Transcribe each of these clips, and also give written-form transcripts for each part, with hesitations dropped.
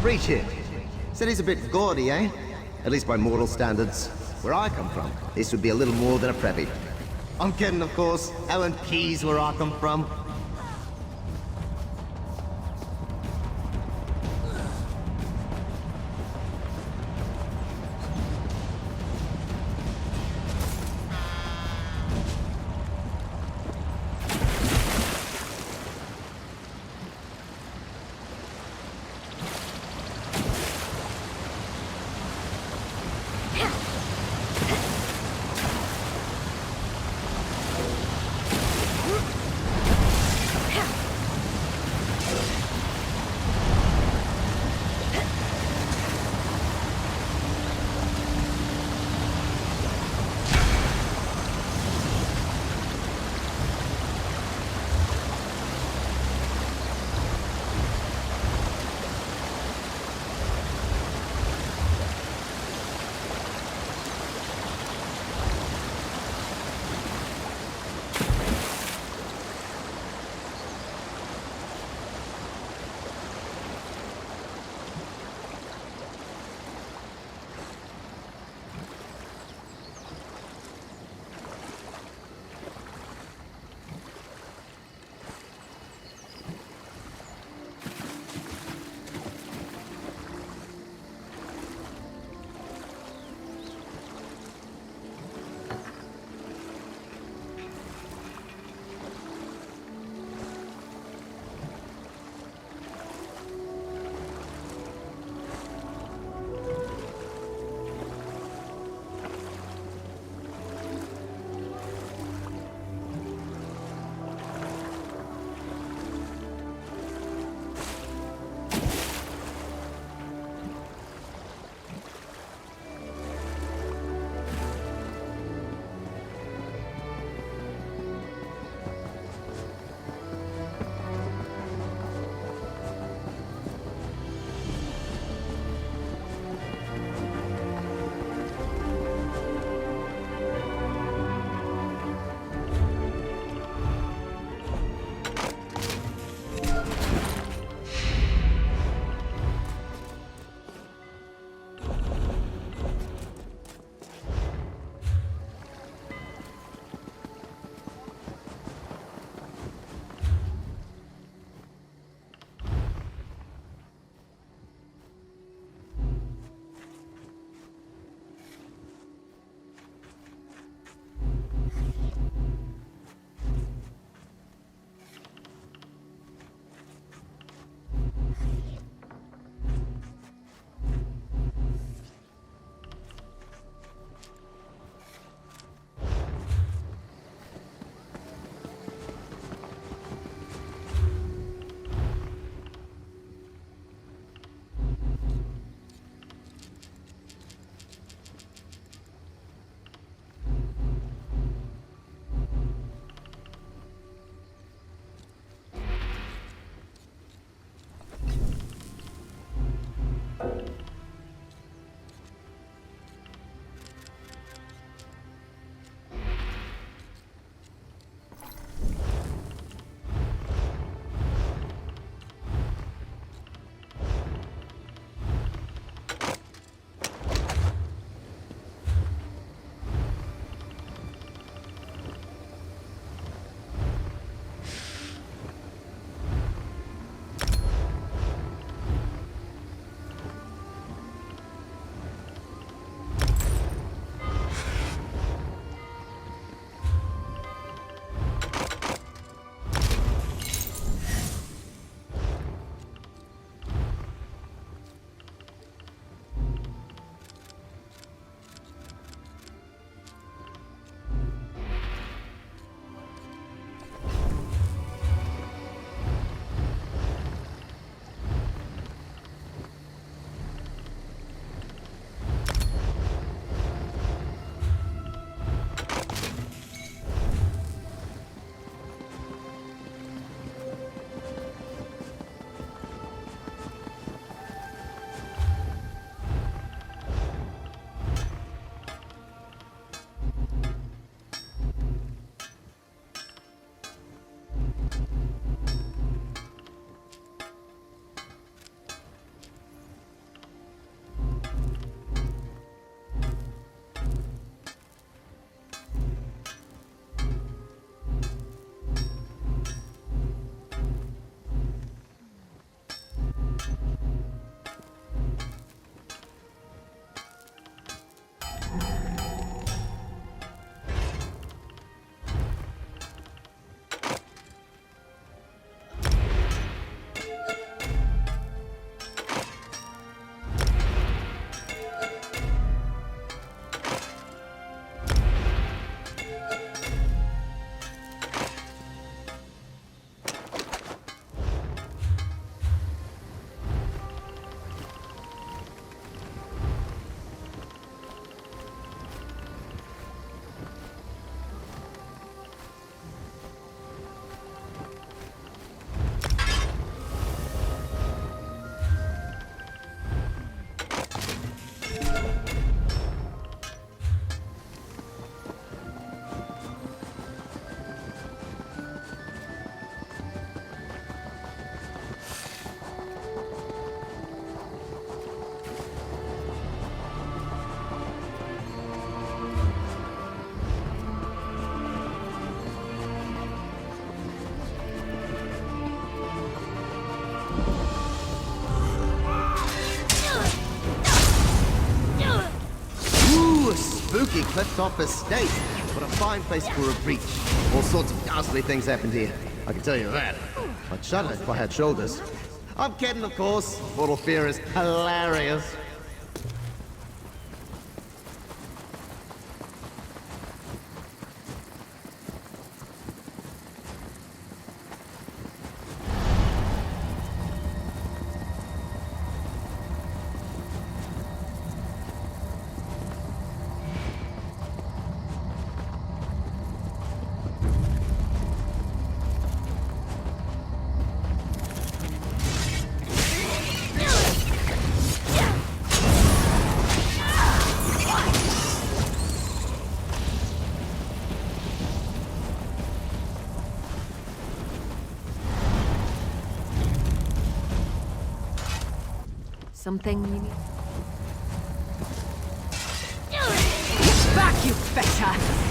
preach it. Said he's a bit gaudy, eh? At least by mortal standards. Where I come from, this would be a little more than a preppy. I'm kidding, of course. Ellen Key's where I come from. cliff-top estate. What a fine place for a breach. All sorts of ghastly things happened here. I can tell you that. I'd shudder if I had shoulders. I'm kidding, of course. Mortal fear is hilarious. Something you need? Back, you fetter!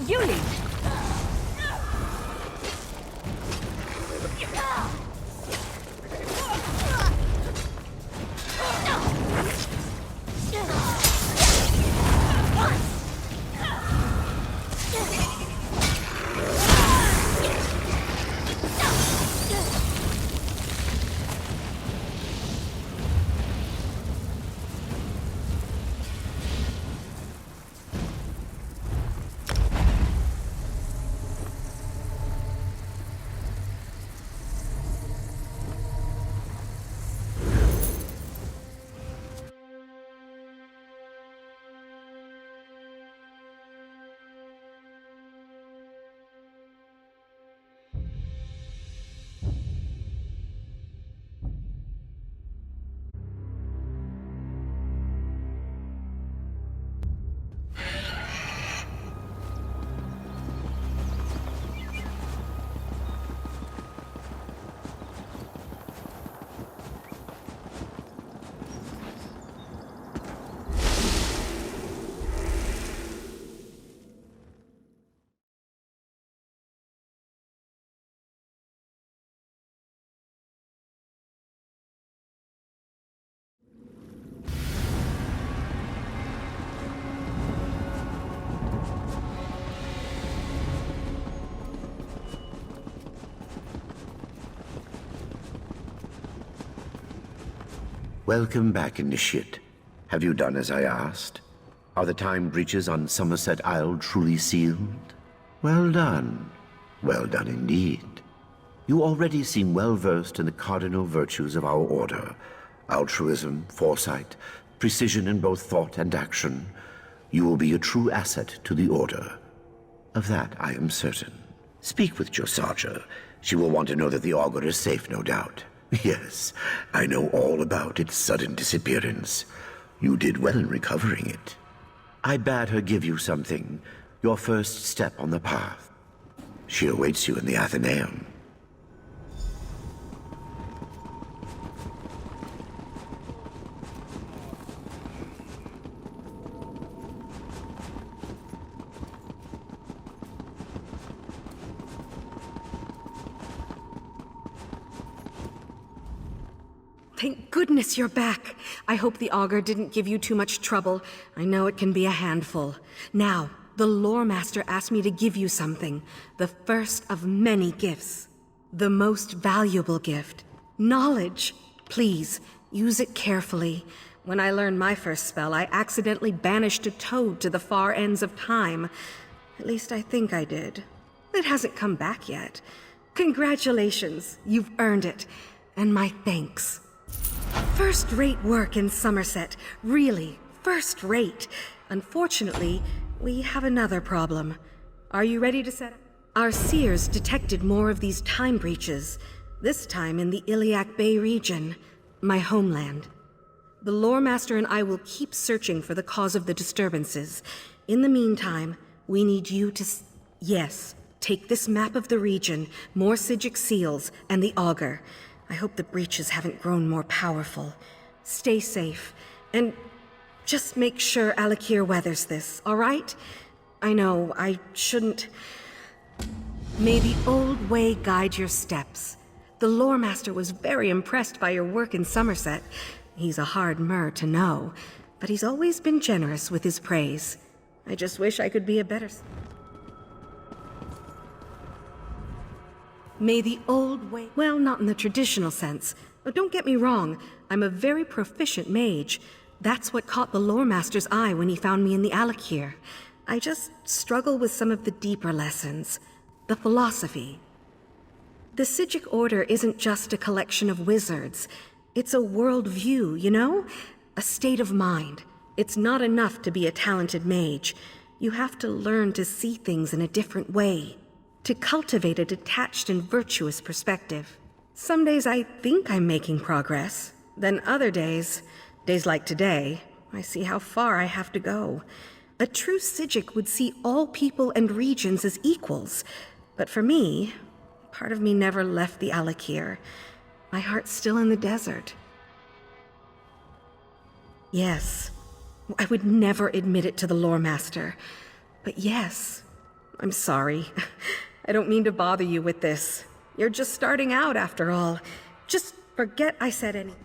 You lead. Welcome back, initiate. Have you done as I asked? Are the time breaches on Somerset Isle truly sealed? Well done. Well done indeed. You already seem well versed in the cardinal virtues of our order. Altruism, foresight, precision in both thought and action. You will be a true asset to the order. Of that I am certain. Speak with Josarja. She will want to know that the augur is safe, no doubt. Yes, I know all about its sudden disappearance. You did well in recovering it. I bade her give you something, your first step on the path. She awaits you in the Athenaeum. Thank goodness you're back. I hope the augur didn't give you too much trouble. I know it can be a handful. Now, the lore master asked me to give you something. The first of many gifts. The most valuable gift. Knowledge. Please, use it carefully. When I learned my first spell, I accidentally banished a toad to the far ends of time. At least I think I did. It hasn't come back yet. Congratulations. You've earned it. And my thanks. First-rate work in Somerset. Really, first-rate. Unfortunately, we have another problem. Are you ready to set up? Our seers detected more of these time breaches, this time in the Iliac Bay region, my homeland. The lore master and I will keep searching for the cause of the disturbances. In the meantime, we need you to... Yes, take this map of the region, more Sigic seals, and the augur. I hope the breaches haven't grown more powerful. Stay safe, and just make sure Alakir weathers this, all right? I know, I shouldn't... May the old way guide your steps. The lore master was very impressed by your work in Somerset. He's a hard mer to know, but he's always been generous with his praise. I just wish I could be a better... May the old way... Well, not in the traditional sense. But don't get me wrong, I'm a very proficient mage. That's what caught the lore master's eye when he found me in the Alakir. I just struggle with some of the deeper lessons. The philosophy. The Sigic Order isn't just a collection of wizards. It's a world view, you know? A state of mind. It's not enough to be a talented mage. You have to learn to see things in a different way. To cultivate a detached and virtuous perspective. Some days I think I'm making progress. Then other days like today, I see how far I have to go. A true Sigic would see all people and regions as equals. But for me, part of me never left the Alakir. My heart's still in the desert. Yes, I would never admit it to the lore master. But yes, I'm sorry. I don't mean to bother you with this. You're just starting out, after all. Just forget I said anything.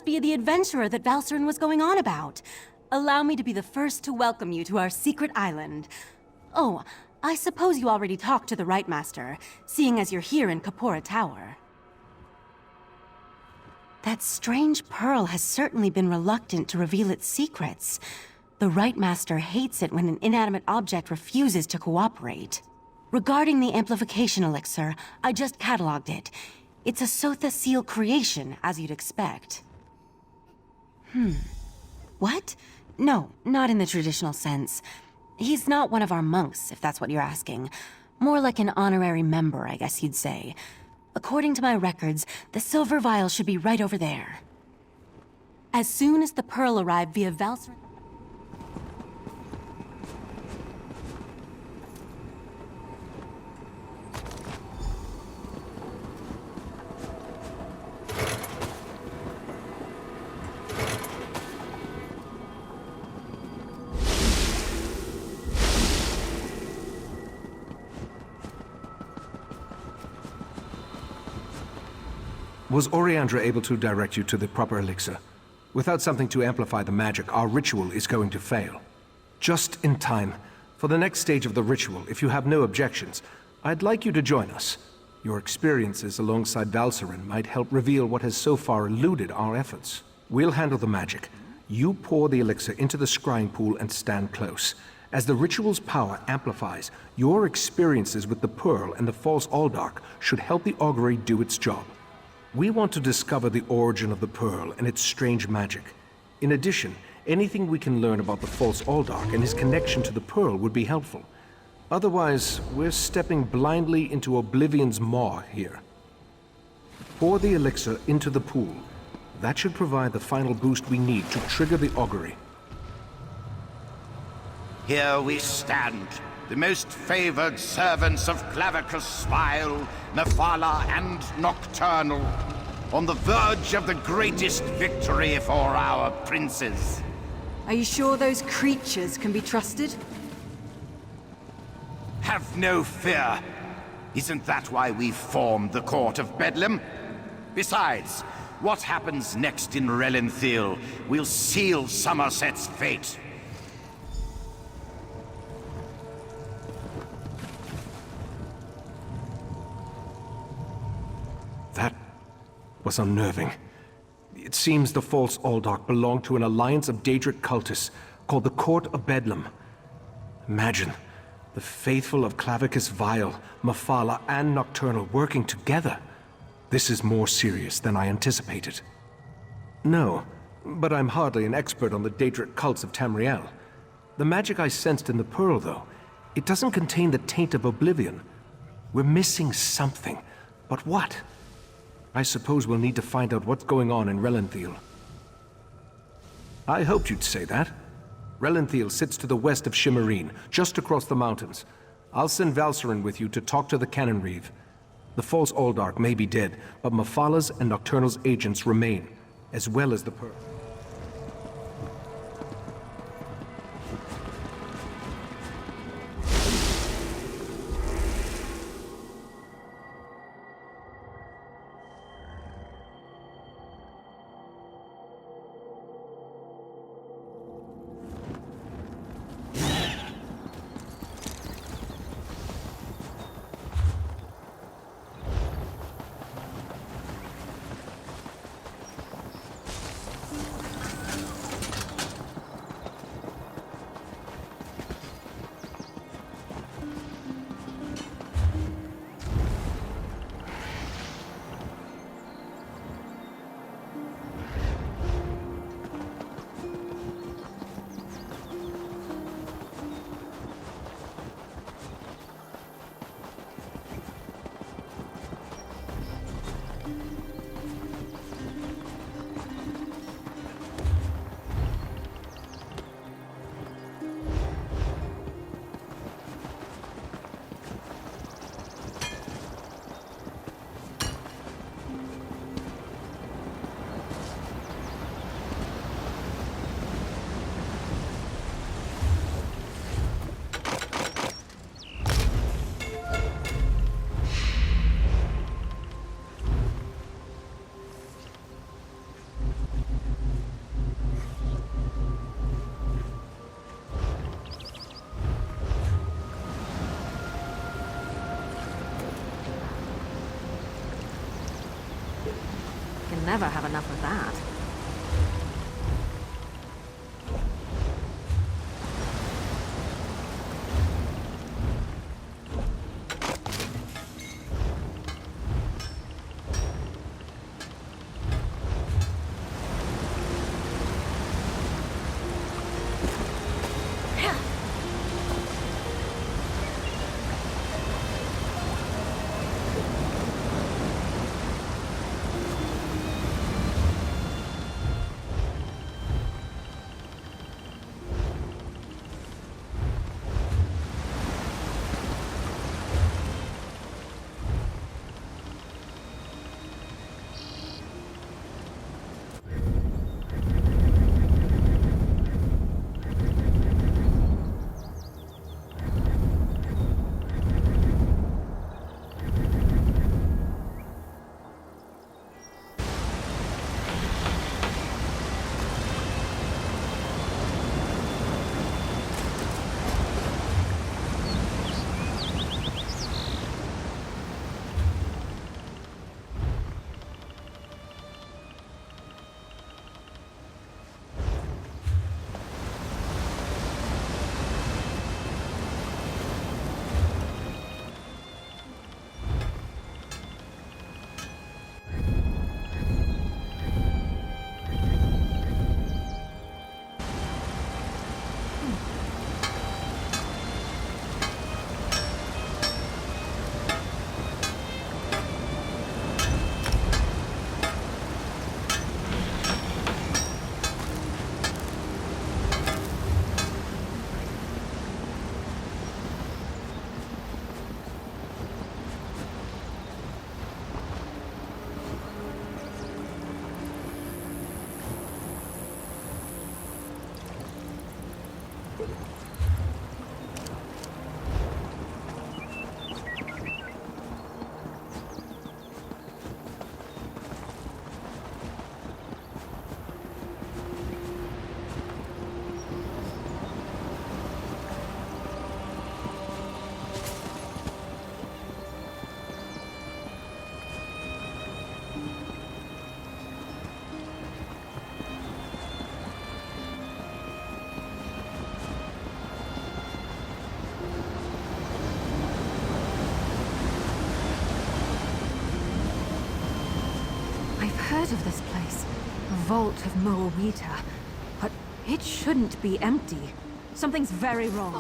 must be the adventurer that Valcerin was going on about. Allow me to be the first to welcome you to our secret island. Oh, I suppose you already talked to the Right Master, seeing as you're here in Kapora Tower. That strange pearl has certainly been reluctant to reveal its secrets. The Right Master hates it when an inanimate object refuses to cooperate. Regarding the amplification elixir, I just cataloged it. It's a Sotha Seal creation, as you'd expect. What? No, not in the traditional sense. He's not one of our monks, if that's what you're asking. More like an honorary member, I guess you'd say. According to my records, the silver vial should be right over there. As soon as the pearl arrived via Valcerin... Was Oriandra able to direct you to the proper elixir? Without something to amplify the magic, our ritual is going to fail. Just in time. For the next stage of the ritual, if you have no objections, I'd like you to join us. Your experiences alongside Valcerin might help reveal what has so far eluded our efforts. We'll handle the magic. You pour the elixir into the scrying pool and stand close. As the ritual's power amplifies, your experiences with the Pearl and the False Aldark should help the augury do its job. We want to discover the origin of the Pearl and its strange magic. In addition, anything we can learn about the False Aldark and his connection to the Pearl would be helpful. Otherwise, we're stepping blindly into Oblivion's maw here. Pour the elixir into the pool. That should provide the final boost we need to trigger the augury. Here we stand, the most favored servants of Clavicus Smile, Nefala, and Nocturnal, on the verge of the greatest victory for our princes. Are you sure those creatures can be trusted? Have no fear. Isn't that why we formed the Court of Bedlam? Besides, what happens next in Relenthiel will seal Somerset's fate. That was unnerving. It seems the False Aldark belonged to an alliance of Daedric cultists called the Court of Bedlam. Imagine, the faithful of Clavicus Vile, Mephala, and Nocturnal working together. This is more serious than I anticipated. No, but I'm hardly an expert on the Daedric cults of Tamriel. The magic I sensed in the Pearl, though, it doesn't contain the taint of Oblivion. We're missing something, but what? I suppose we'll need to find out what's going on in Relenthiel. I hoped you'd say that. Relenthiel sits to the west of Shimmerine, just across the mountains. I'll send Valcerin with you to talk to the Cannon Reeve. The False Aldark may be dead, but Mephala's and Nocturnal's agents remain, as well as the Pearl. never have enough of that. Heard of this place, the Vault of Moawita, but it shouldn't be empty. Something's very wrong.